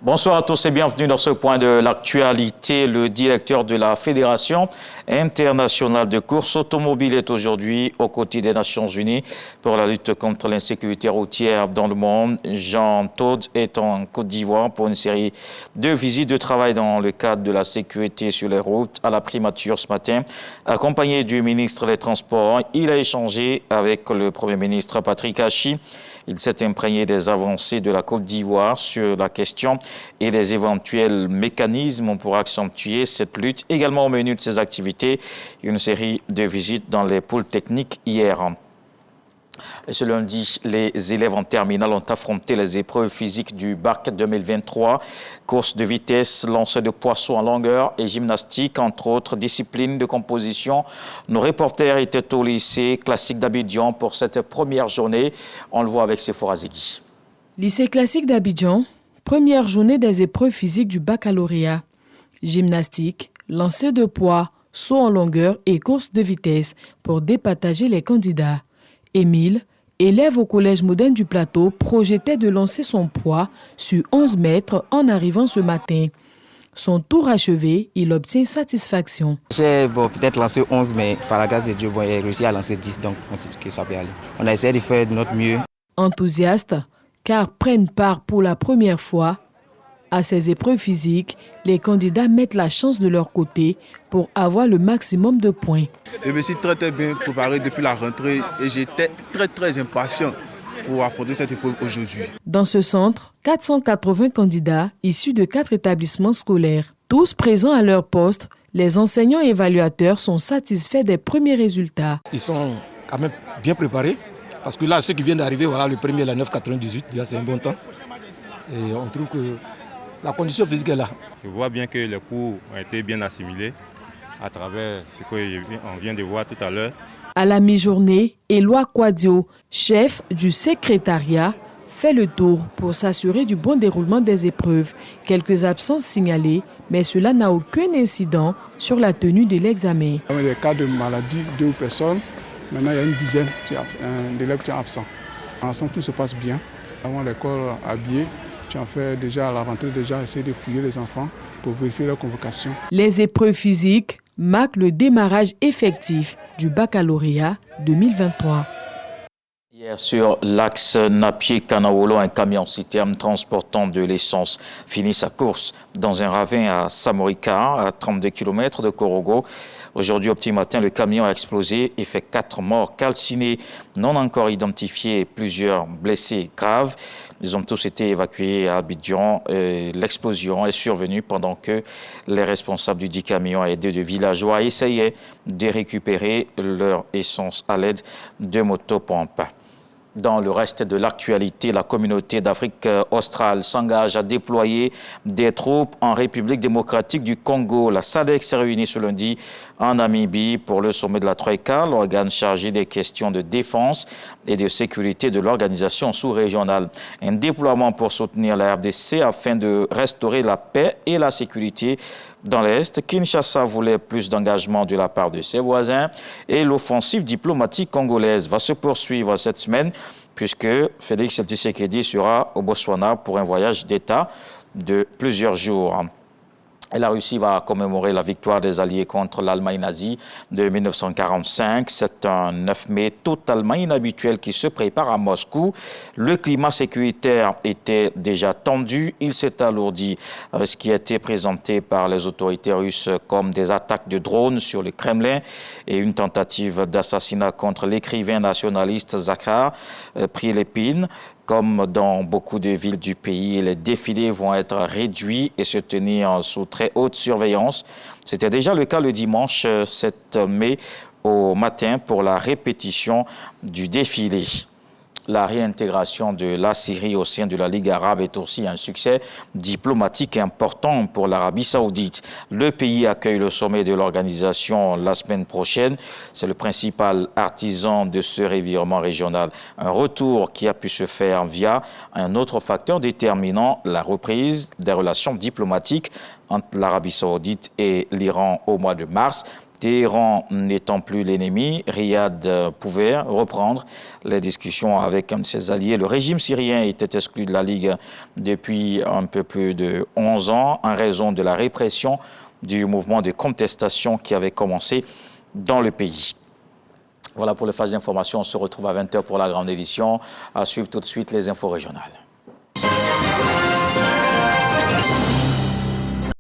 Bonsoir à tous et bienvenue dans ce point de l'actualité. Le directeur de la Fédération internationale de course automobile est aujourd'hui aux côtés des Nations Unies pour la lutte contre l'insécurité routière dans le monde. Jean Todt est en Côte d'Ivoire pour une série de visites de travail dans le cadre de la sécurité sur les routes à la primature ce matin. Accompagné du ministre des Transports, il a échangé avec le Premier ministre Patrick Hachi. Il s'est imprégné des avancées de la Côte d'Ivoire sur la question et les éventuels mécanismes pour accentuer cette lutte. Également au menu de ces activités, une série de visites dans les pôles techniques hier. Et ce lundi, les élèves en terminale ont affronté les épreuves physiques du bac 2023, course de vitesse, lancer de poissons en longueur et gymnastique, entre autres disciplines de composition. Nos reporters étaient au lycée classique d'Abidjan pour cette première journée. On le voit avec Sephora Zegui. Lycée classique d'Abidjan, première journée des épreuves physiques du baccalauréat. Gymnastique, lancer de poids, saut en longueur et course de vitesse pour départager les candidats. Émile, élève au Collège moderne du Plateau, projetait de lancer son poids sur 11 mètres en arrivant ce matin. Son tour achevé, il obtient satisfaction. J'ai peut-être lancé 11, mais par la grâce de Dieu, j'ai réussi à lancer 10, donc on sait que ça peut aller. On a essayé de faire de notre mieux. Enthousiastes, car prennent part pour la première fois à ces épreuves physiques, les candidats mettent la chance de leur côté pour avoir le maximum de points. Je me suis très bien préparé depuis la rentrée et j'étais très impatient pour affronter cette épreuve aujourd'hui. Dans ce centre, 480 candidats issus de 4 établissements scolaires. Tous présents à leur poste, les enseignants et évaluateurs sont satisfaits des premiers résultats. Ils sont quand même bien préparés parce que là, ceux qui viennent d'arriver, voilà, le premier, la 9,98, déjà c'est un bon temps. Et on trouve que la condition physique est là. Je vois bien que les cours ont été bien assimilés à travers ce qu'on vient de voir tout à l'heure. À la mi-journée, Éloi Quadio, chef du secrétariat, fait le tour pour s'assurer du bon déroulement des épreuves. Quelques absences signalées, mais cela n'a aucun incident sur la tenue de l'examen. Dans les cas de maladie, 2 personnes, maintenant il y a une dizaine d'élèves qui sont absents. Ensemble, tout se passe bien. Avant l'école habillée, tu en fais déjà à la rentrée, essayer de fouiller les enfants pour vérifier leur convocation. Les épreuves physiques marquent le démarrage effectif du baccalauréat 2023. Hier, sur l'axe Napié-Kanawolo, un camion-citerne transportant de l'essence finit sa course dans un ravin à Samorika, à 32 km de Korogo. Aujourd'hui, au petit matin, le camion a explosé et fait 4 morts calcinés, non encore identifiés, et plusieurs blessés graves. Ils ont tous été évacués à Abidjan. L'explosion est survenue pendant que les responsables du dit camion et de villageois essayaient de récupérer leur essence à l'aide de motopompes. Dans le reste de l'actualité, la communauté d'Afrique australe s'engage à déployer des troupes en République démocratique du Congo. La SADC s'est réunie ce lundi en Namibie pour le sommet de la Troïka, l'organe chargé des questions de défense et de sécurité de l'organisation sous-régionale. Un déploiement pour soutenir la RDC afin de restaurer la paix et la sécurité dans l'Est. Kinshasa voulait plus d'engagement de la part de ses voisins et l'offensive diplomatique congolaise va se poursuivre cette semaine puisque Félix Tshisekedi sera au Botswana pour un voyage d'État de plusieurs jours. Et la Russie va commémorer la victoire des Alliés contre l'Allemagne nazie de 1945. C'est un 9 mai totalement inhabituel qui se prépare à Moscou. Le climat sécuritaire était déjà tendu. Il s'est alourdi avec ce qui a été présenté par les autorités russes comme des attaques de drones sur le Kremlin et une tentative d'assassinat contre l'écrivain nationaliste Zakhar Prilepine. Comme dans beaucoup de villes du pays, les défilés vont être réduits et se tenir sous très haute surveillance. C'était déjà le cas le dimanche 7 mai au matin pour la répétition du défilé. La réintégration de la Syrie au sein de la Ligue arabe est aussi un succès diplomatique important pour l'Arabie saoudite. Le pays accueille le sommet de l'organisation la semaine prochaine. C'est le principal artisan de ce revirement régional. Un retour qui a pu se faire via un autre facteur déterminant, la reprise des relations diplomatiques entre l'Arabie saoudite et l'Iran au mois de mars. Téhéran n'étant plus l'ennemi, Riyad pouvait reprendre les discussions avec un de ses alliés. Le régime syrien était exclu de la Ligue depuis un peu plus de 11 ans en raison de la répression du mouvement de contestation qui avait commencé dans le pays. Voilà pour le flash d'information. On se retrouve à 20h pour la grande édition. À suivre tout de suite les infos régionales.